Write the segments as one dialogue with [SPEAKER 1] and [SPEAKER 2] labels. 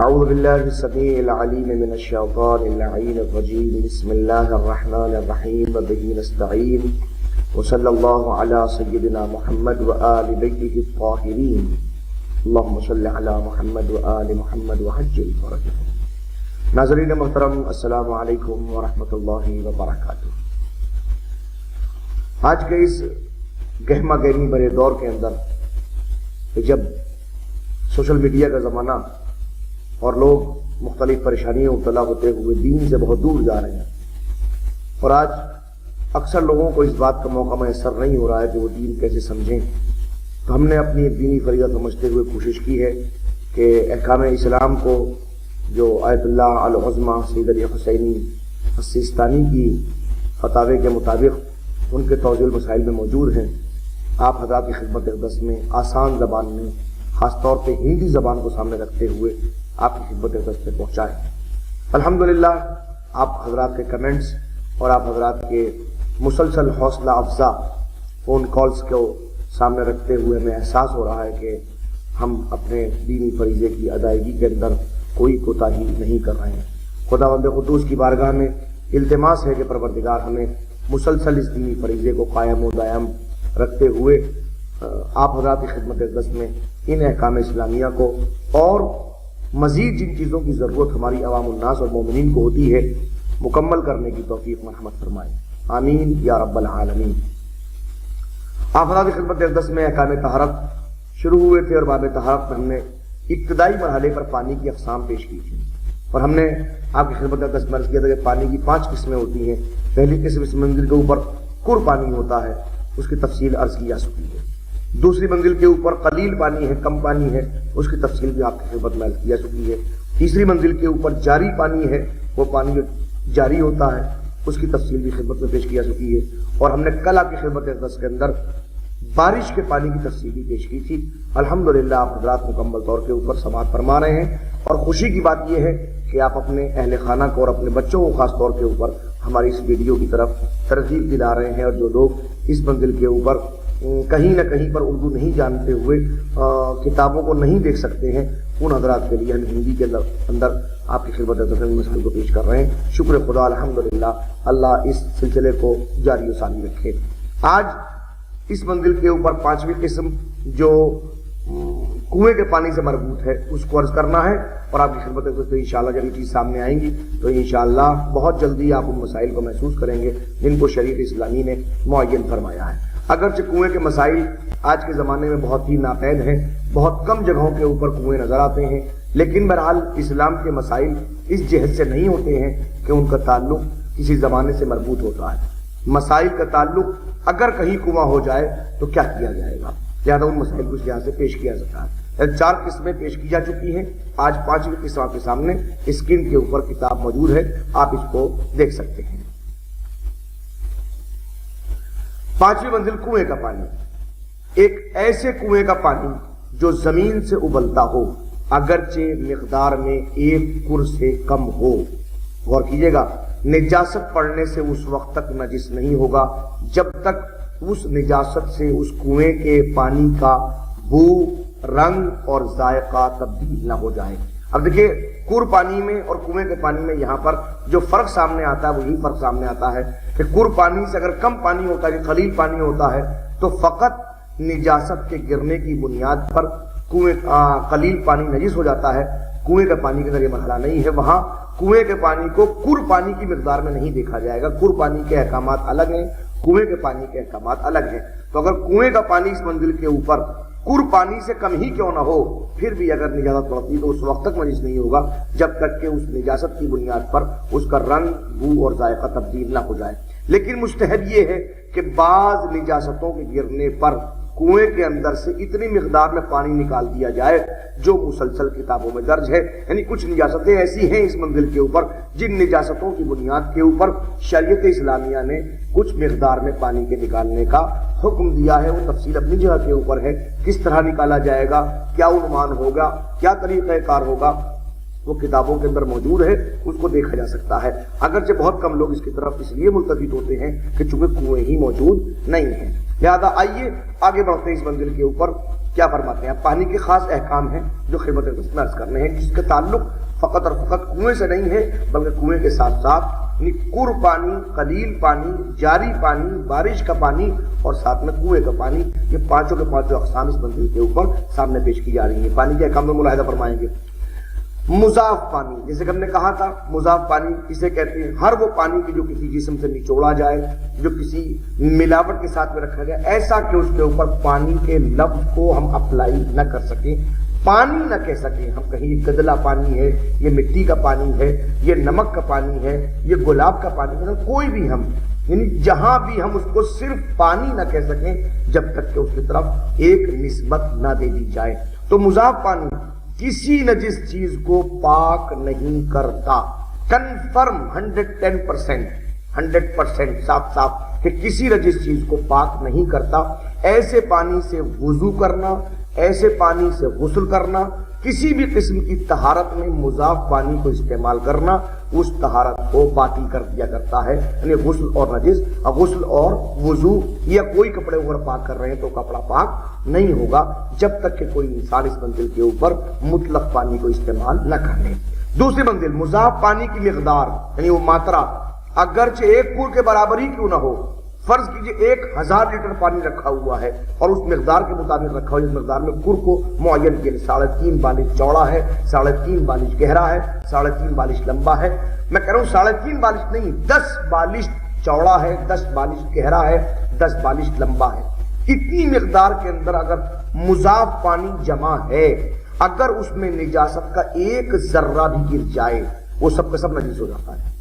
[SPEAKER 1] اعوذ باللہ السمیع العلیم من الشیطان اللعین الرجیم بسم اللہ الرحمن الرحیم وبہ نستعین وصلی اللہ علی سیدنا محمد وآل بیتہ الطاہرین اللہم صلی علی محمد وآل محمد وحجل فرجہ۔ ناظرین محترم، السلام علیکم ورحمۃ اللہ وبرکاتہ۔ آج کے اس گہما گہمی بھرے دور کے اندر جب سوشل میڈیا کا زمانہ اور لوگ مختلف پریشانیوں میں مبتلا ہوتے ہوئے دین سے بہت دور جا رہے ہیں، اور آج اکثر لوگوں کو اس بات کا موقع میسر نہیں ہو رہا ہے کہ وہ دین کیسے سمجھیں، تو ہم نے اپنی دینی فریضہ سمجھتے ہوئے کوشش کی ہے کہ احکام اسلام کو جو آیت اللہ العظمیٰ سید علی حسینی السیستانی کی فتاوی کے مطابق ان کے توضیح المسائل میں موجود ہیں، آپ حضرات کی خدمت اقدس میں آسان زبان میں، خاص طور پہ ہندی زبان کو سامنے رکھتے ہوئے آپ کی خدمت اقدس میں پہنچائیں۔ الحمدللہ آپ حضرات کے کمنٹس اور آپ حضرات کے مسلسل حوصلہ افزا فون کالز کو سامنے رکھتے ہوئے ہمیں احساس ہو رہا ہے کہ ہم اپنے دینی فریضے کی ادائیگی کے اندر کوئی کوتاہی نہیں کر رہے ہیں۔ خداوند قدوس کی بارگاہ میں التماس ہے کہ پروردگار ہمیں مسلسل اس دینی فریضے کو قائم و دائم رکھتے ہوئے آپ حضرات کی خدمت اقدس میں ان احکام اسلامیہ کو اور مزید جن چیزوں کی ضرورت ہماری عوام الناس اور مومنین کو ہوتی ہے مکمل کرنے کی توفیق مرحمت فرمائے، آمین یا رب العالمین۔ آپ حضرات کی خدمت اقدس میں احکام طہارت شروع ہوئے تھے، اور باب طہارت میں ہم نے ابتدائی مرحلے پر پانی کی اقسام پیش کی تھی، اور ہم نے آپ کی خدمت اقدس میں عرض کیا تھا کہ پانی کی 5 قسمیں ہوتی ہیں۔ پہلی قسم اس منزل کے اوپر کُر پانی ہوتا ہے، اس کی تفصیل عرض کی جا چکی ہے۔ دوسری منزل کے اوپر قلیل پانی ہے، کم پانی ہے، اس کی تفصیل بھی آپ کی خدمت میں عرض کی جا چکی ہے۔ تیسری منزل کے اوپر جاری پانی ہے، وہ پانی جو جاری ہوتا ہے اس کی تفصیل بھی خدمت میں پیش کی جا چکی ہے، اور ہم نے کل آپ کی خدمت اقدس کے اندر بارش کے پانی کی تفصیل بھی پیش کی تھی۔ الحمدللہ آپ حضرات مکمل طور کے اوپر سماعت فرما رہے ہیں، اور خوشی کی بات یہ ہے کہ آپ اپنے اہل خانہ کو اور اپنے بچوں کو خاص طور کے اوپر ہماری اس ویڈیو کی طرف ترغیب دلا رہے ہیں، اور جو لوگ اس منزل کے اوپر کہیں نہ کہیں پر اردو نہیں جانتے ہوئے کتابوں کو نہیں دیکھ سکتے ہیں، ان حضرات کے لیے ہم ہندی کے اندر آپ کی خدمت مسائل کو پیش کر رہے ہیں۔ شکر خدا، الحمدللہ، اللہ اس سلسلے کو جاری و ساری رکھے۔ آج اس منزل کے اوپر 5ویں قسم جو کنویں کے پانی سے مربوط ہے اس کو عرض کرنا ہے، اور آپ کی خدمت میں انشاءاللہ جب یہ چیز سامنے آئیں گی تو انشاءاللہ بہت جلدی آپ ان مسائل کو محسوس کریں گے جن کو شریعت اسلامی نے معین فرمایا ہے۔ اگرچہ کنویں کے مسائل آج کے زمانے میں بہت ہی ناپید ہیں، بہت کم جگہوں کے اوپر کنویں نظر آتے ہیں، لیکن بہرحال اسلام کے مسائل اس جہت سے نہیں ہوتے ہیں کہ ان کا تعلق کسی زمانے سے مربوط ہوتا ہے۔ مسائل کا تعلق اگر کہیں کنواں ہو جائے تو کیا کیا جائے گا، لہٰذا ان مسائل کو یہاں سے پیش کیا جاتا ہے۔ 4 قسمیں پیش کی جا چکی ہیں، آج 5ویں قسم آپ کے سامنے اسکرین کے اوپر کتاب موجود ہے، آپ اس کو دیکھ سکتے ہیں۔ 5ویں منزل کنویں کا پانی، ایک ایسے کنویں کا پانی جو زمین سے ابلتا ہو، اگرچہ مقدار میں 1 کر سے کم ہو۔ غور کیجئے گا، نجاست پڑنے سے اس وقت تک نجس نہیں ہوگا جب تک اس نجاست سے اس کنویں کے پانی کا بو، رنگ اور ذائقہ تبدیل نہ ہو جائے۔ اب دیکھیے، کُر پانی میں اور کنویں کے پانی میں یہاں پر جو فرق سامنے آتا ہے وہی فرق سامنے آتا ہے کہ کُر پانی سے اگر کم پانی ہوتا ہے، قلیل پانی ہوتا ہے، تو فقط نجاست کے گرنے کی بنیاد پر کنویں قلیل پانی نجس ہو جاتا ہے۔ کنویں کے پانی کے اندر یہ مرحلہ نہیں ہے، وہاں کنویں کے پانی کو کُر پانی کی مقدار میں نہیں دیکھا جائے گا۔ کُر پانی کے احکامات الگ ہیں، کنویں کے پانی کے احکامات الگ ہیں۔ تو اگر کنویں کا پانی اس منزل کے اوپر کُر پانی سے کم ہی کیوں نہ ہو، پھر بھی اگر نجاست پڑتی تو اس وقت تک نجس نہیں ہوگا جب تک کہ اس نجاست کی بنیاد پر اس کا رنگ، بو اور ذائقہ تبدیل نہ ہو جائے۔ لیکن مستحب یہ ہے کہ بعض نجاستوں کے گرنے پر کنویں کے اندر سے اتنی مقدار میں پانی نکال دیا جائے جو مسلسل کتابوں میں درج ہے، یعنی کچھ نجاستیں ایسی ہیں اس منزل کے اوپر جن نجاستوں کی بنیاد کے اوپر شریعت اسلامیہ نے کچھ مقدار میں پانی کے نکالنے کا حکم دیا ہے۔ وہ تفصیل اپنی جگہ کے اوپر ہے، کس طرح نکالا جائے گا، کیا عنوان ہوگا، کیا طریقہ کار ہوگا، وہ کتابوں کے اندر موجود ہے، اس کو دیکھا جا سکتا ہے۔ اگرچہ بہت کم لوگ اس کی طرف اس لیے ملتفت ہوتے ہیں کہ چونکہ کنویں ہی موجود نہیں ہیں۔ لہذا آئیے آگے بڑھتے ہیں اس منزل کے اوپر کیا فرماتے ہیں؟ پانی کے خاص احکام ہیں جو خدمت رسول عرض کرنے ہیں، جس کا تعلق فقط اور فقط کنویں سے نہیں ہے، بلکہ کنویں کے ساتھ ساتھ کر پانی، قلیل پانی، جاری پانی، بارش کا پانی اور ساتھ میں کنویں کا پانی، یہ پانچوں کے پانچوں اقسام اس منزل کے اوپر سامنے پیش کی جا رہی ہیں۔ پانی کے احکام میں ملاحظہ فرمائیں گے۔ مضاف پانی، جیسے کہ ہم نے کہا تھا مضاف پانی کسے کہتے ہیں؟ ہر وہ پانی کی جو کسی جسم سے نچوڑا جائے، جو کسی ملاوٹ کے ساتھ میں رکھا جائے، ایسا کہ اس کے اوپر پانی کے لفظ کو ہم اپلائی نہ کر سکیں، پانی نہ کہہ سکیں، ہم کہیں یہ گدلا پانی ہے، یہ مٹی کا پانی ہے، یہ نمک کا پانی ہے، یہ گلاب کا پانی ہے، کوئی بھی ہم یعنی جہاں بھی ہم اس کو صرف پانی نہ کہہ سکیں جب تک کہ اس کی طرف ایک نسبت نہ دے دی جائے۔ تو مضاف پانی کسی نجس چیز کو پاک نہیں کرتا، کنفرم 110% صاف کہ کسی نجس چیز کو پاک نہیں کرتا۔ ایسے پانی سے وضو کرنا، ایسے پانی سے غسل کرنا، کسی بھی قسم کی طہارت میں مضاف پانی کو استعمال کرنا اس طہارت کو باطل کر دیا کرتا ہے۔ یعنی غسل اور نجس، غسل اور وضو یا کوئی کپڑے اوپر پاک کر رہے ہیں تو کپڑا پاک نہیں ہوگا جب تک کہ کوئی انسان اس منزل کے اوپر مطلق پانی کو استعمال نہ کر لے۔ دوسری منزل مضاف پانی کی مقدار، یعنی وہ ماترا، اگرچہ ایک پور کے برابر ہی کیوں نہ ہو، فرض کیجئے 1000 لیٹر پانی رکھا ہوا ہے اور اس مقدار کے مطابق رکھا ہوا ہے، اس مقدار میں کور کو معین کیا، 3.5 بالش چوڑا ہے، 3.5 بالش گہرا ہے، 3.5 بالش لمبا ہے۔ میں کہہ رہا ہوں 3.5 بالش نہیں، 10 بالش چوڑا ہے، 10 بالش گہرا ہے، 10 بالش لمبا ہے۔ اتنی مقدار کے اندر اگر مضاف پانی جمع ہے، اگر اس میں نجاست کا ایک ذرہ بھی گر جائے وہ سب کا سب نجس ہو جاتا ہے۔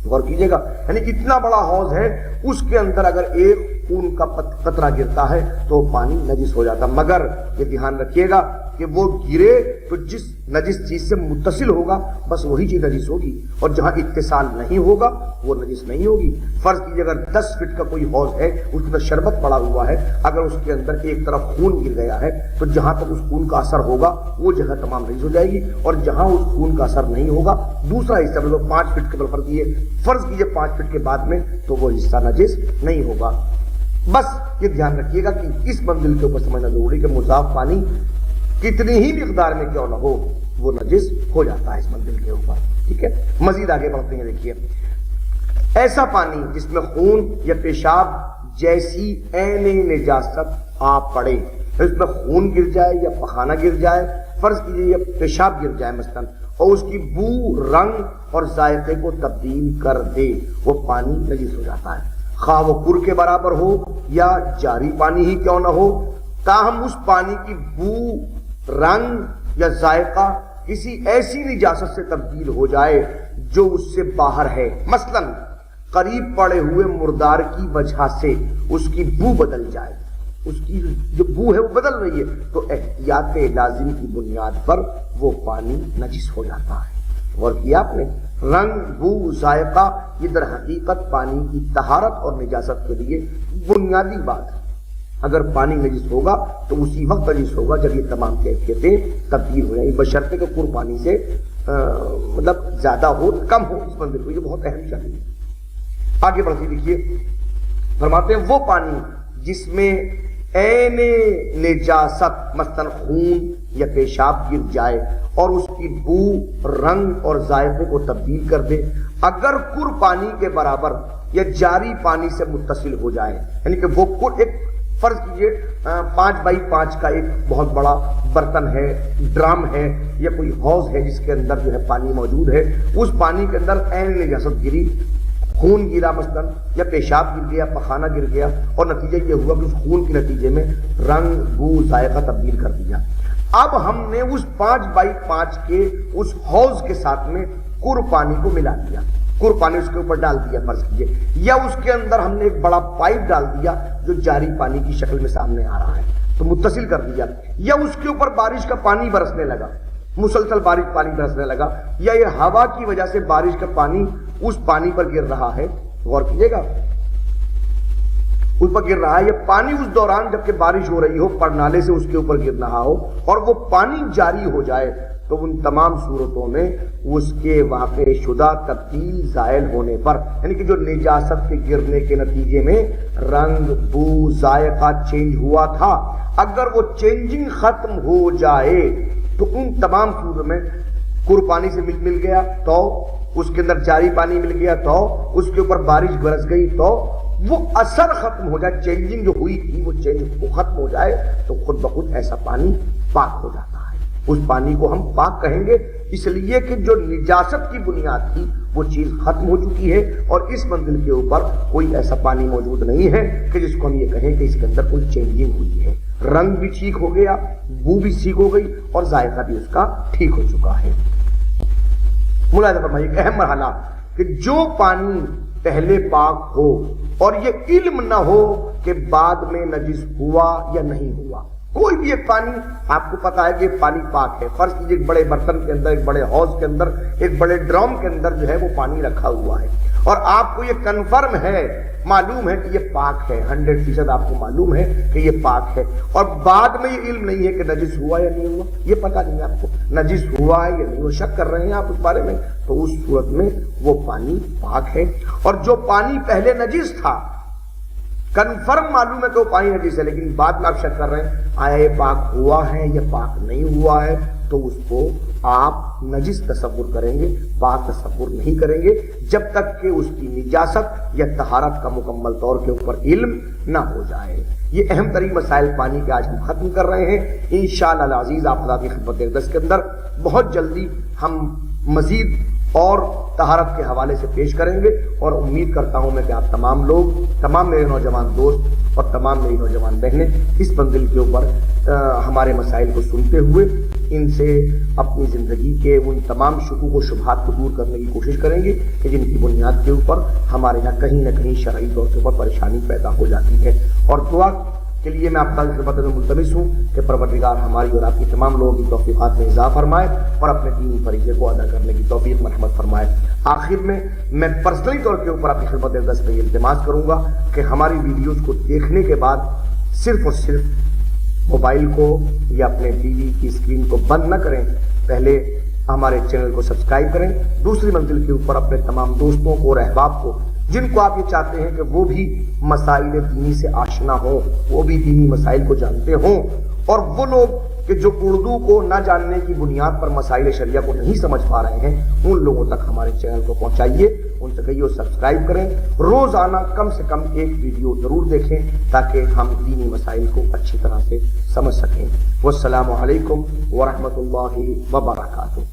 [SPEAKER 1] غور کیجئے گا، یعنی اتنا بڑا حوض ہے، اس کے اندر اگر ایک خون کا قطرہ گرتا ہے تو پانی نجس ہو جاتا، مگر یہ دھیان رکھیے گا کہ وہ گرے تو جس نجس چیز سے متصل ہوگا بس وہی چیز نجس ہوگی، اور جہاں اتصال نہیں ہوگا وہ نجس نہیں ہوگی۔ فرض کیجئے اگر 10 فٹ کا کوئی حوض ہے، اس کے اندر شربت پڑا ہوا ہے، اگر اس کے اندر ایک طرف خون گر گیا ہے تو جہاں تک اس خون کا اثر ہوگا وہ جگہ تمام نجس ہو جائے گی، اور جہاں اس خون کا اثر نہیں ہوگا دوسرا حصہ مطلب 5 فٹ کے بل فرض کیجئے 5 فٹ کے بعد میں تو وہ حصہ نجس نہیں ہوگا۔ بس یہ دھیان رکھیے گا کہ اس منزل کے اوپر سمجھنا ضروری کہ مضاف پانی کتنی ہی مقدار میں کیوں نہ ہو وہ نجس ہو جاتا ہے اس منزل کے اوپر، ٹھیک ہے۔ مزید آگے بڑھتے ہیں، دیکھیے ایسا پانی جس میں خون یا پیشاب جیسی عین نجاست آ پڑے، اس میں خون گر جائے یا پخانہ گر جائے، فرض کیجئے یا پیشاب گر جائے مثلاً، اور اس کی بو، رنگ اور ذائقے کو تبدیل کر دے، وہ پانی نجس ہو جاتا ہے، خواہ وہ کر کے برابر ہو یا جاری پانی ہی کیوں نہ ہو، تاہم اس پانی کی بو، رنگ یا ذائقہ کسی ایسی نجاست سے تبدیل ہو جائے جو اس سے باہر ہے، مثلاً قریب پڑے ہوئے مردار کی وجہ سے اس کی بو بدل جائے، اس کی جو بو ہے وہ بدل رہی ہے، تو احتیاط لازم کی بنیاد پر وہ پانی نجس ہو جاتا ہے۔ غور کیا آپ نے؟ رنگ، بو، ذائقہ یہ در حقیقت پانی کی طہارت اور نجاست کے لیے بنیادی بات ہے۔ اگر پانی نجس ہوگا تو اسی وقت نجس ہوگا جب یہ تمام کیفیتیں تبدیل ہو جائیں، بشرطے کہ کور پانی سے مطلب زیادہ ہو کم ہو، اس منزل کو یہ بہت اہم شامل ہے۔ آگے بڑھتے دیکھیے، فرماتے ہیں وہ پانی جس میں عین نجاست مثلا خون یا پیشاب گر جائے اور اس کی بو، رنگ اور ذائقے کو تبدیل کر دے، اگر کر پانی کے برابر یا جاری پانی سے متصل ہو جائے، یعنی کہ وہ کر ایک فرض کیجئے 5x5 کا ایک بہت بڑا برتن ہے، ڈرم ہے یا کوئی حوض ہے جس کے اندر جو ہے پانی موجود ہے، اس پانی کے اندر عین نجاست گری، خون گرا مثلاً یا پیشاب گر گیا، پخانہ گر گیا، اور نتیجہ یہ ہوا کہ اس خون کے نتیجے میں رنگ، بو، ذائقہ تبدیل کر دیا۔ اب ہم نے اس 5x5 کے اس حوض کے ساتھ میں کر پانی کو ملا دیا، کر پانی اس کے اوپر ڈال دیا فرض کیجئے، یا اس کے اندر ہم نے ایک بڑا پائپ ڈال دیا جو جاری پانی کی شکل میں سامنے آ رہا ہے تو متصل کر دیا، یا اس کے اوپر بارش کا پانی برسنے لگا، مسلسل بارش پانی برسنے لگا، یا یہ ہوا کی وجہ سے بارش کا پانی اس پانی پر گر رہا ہے، غور کیجئے گا اس پر گر رہا ہے، یہ پانی اس دوران جبکہ بارش ہو رہی ہو پرنالے سے اس کے اوپر گر رہا ہو اور وہ پانی جاری ہو جائے تو ان تمام صورتوں میں اس کے واقع شدہ تبدیل زائل ہونے پر، یعنی کہ جو نجاست کے گرنے کے نتیجے میں رنگ، بو، ذائقہ چینج ہوا تھا، اگر وہ چینجنگ ختم ہو جائے تو ان تمام صورتوں میں پانی سے مل گیا تو اس کے اندر جاری پانی مل گیا تو اس کے اوپر بارش برس گئی تو وہ اثر ختم ہو جائے، چینجنگ جو ہوئی تھی وہ چینج ختم ہو جائے تو خود بخود ایسا پانی پاک ہو جاتا ہے۔ اس پانی کو ہم پاک کہیں گے اس لیے کہ جو نجاست کی بنیاد تھی وہ چیز ختم ہو چکی ہے، اور اس منزل کے اوپر کوئی ایسا پانی موجود نہیں ہے کہ جس کو ہم یہ کہیں کہ اس کے اندر کوئی چینجنگ ہوئی ہے۔ رنگ بھی ٹھیک ہو گیا، بو بھی ٹھیک ہو گئی، اور ذائقہ بھی اس کا ٹھیک ہو چکا ہے۔ ملاحظہ فرمائیے ایک اہم مرحلہ کہ جو پانی پہلے پاک ہو اور یہ علم نہ ہو کہ بعد میں نجس ہوا یا نہیں ہوا، کوئی بھی ایک پانی آپ کو پتا ہے کہ پانی پاک ہے، فرض کیجیے ایک بڑے برتن کے اندر، ایک بڑے حوض کے اندر، ایک بڑے ڈرم کے اندر جو ہے وہ پانی رکھا ہوا ہے، اور آپ کو یہ کنفرم ہے، معلوم ہے کہ یہ پاک ہے، 100% آپ کو معلوم ہے کہ یہ پاک ہے، اور بعد میں یہ علم نہیں ہے کہ نجس ہوا یا نہیں ہوا، یہ پتہ نہیں آپ کو نجس ہوا ہے یا نہیں، وہ شک کر رہے ہیں آپ اس بارے میں، تو اس صورت میں وہ پانی پاک ہے۔ اور جو پانی پہلے نجس تھا، کنفرم معلوم ہے کہ وہ پانی نجس ہے، لیکن بعد میں آپ شک کر رہے ہیں آیا یہ پاک ہوا ہے یا پاک نہیں ہوا ہے، تو اس کو آپ نجس تصور کریں گے، پاک تصور نہیں کریں گے جب تک کہ اس کی نجاست یا طہارت کا مکمل طور کے اوپر علم نہ ہو جائے۔ یہ اہم ترین مسائل پانی کے آج ہم ختم کر رہے ہیں۔ انشاءاللہ العزیز آپ حضرات کی خدمت اقدس کے اندر بہت جلدی ہم مزید اور طہارت کے حوالے سے پیش کریں گے، اور امید کرتا ہوں میں کہ آپ تمام لوگ، تمام میرے نوجوان دوست اور تمام میری نوجوان بہنیں اس منزل کے اوپر ہمارے مسائل کو سنتے ہوئے ان سے اپنی زندگی کے ان تمام شکوک و شبہات کو دور کرنے کی کوشش کریں گے کہ جن کی بنیاد کے اوپر ہمارے یہاں کہیں نہ کہیں شرعی طور کے اوپر پریشانی پیدا ہو جاتی ہے۔ اور دعا کے لیے میں آپ کی خدمت میں ملتمس ہوں کہ پروردگار ہماری اور آپ کی تمام لوگوں کی توفیقات میں اضافہ فرمائے اور اپنے دینی فریضے کو ادا کرنے کی توفیق مرحمت فرمائے۔ آخر میں پرسنلی طور کے اوپر آپ کی خدمت اقدس میں یہ التماس کروں گا کہ ہماری ویڈیوز کو دیکھنے کے بعد صرف اور صرف موبائل کو یا اپنے ٹی وی کی اسکرین کو بند نہ کریں، پہلے ہمارے چینل کو سبسکرائب کریں، دوسری منزل کے اوپر اپنے تمام دوستوں کو اور احباب کو جن کو آپ یہ چاہتے ہیں کہ وہ بھی مسائل دینی سے آشنا ہوں، وہ بھی دینی مسائل کو جانتے ہوں، اور وہ لوگ کہ جو اردو کو نہ جاننے کی بنیاد پر مسائل شریعہ کو نہیں سمجھ پا رہے ہیں، ان لوگوں تک ہمارے چینل کو پہنچائیے، ان سے کہیے سبسکرائب کریں، روزانہ کم سے کم ایک ویڈیو ضرور دیکھیں تاکہ ہم دینی مسائل کو اچھی طرح سے سمجھ سکیں۔ والسلام علیکم ورحمۃ اللہ وبرکاتہ۔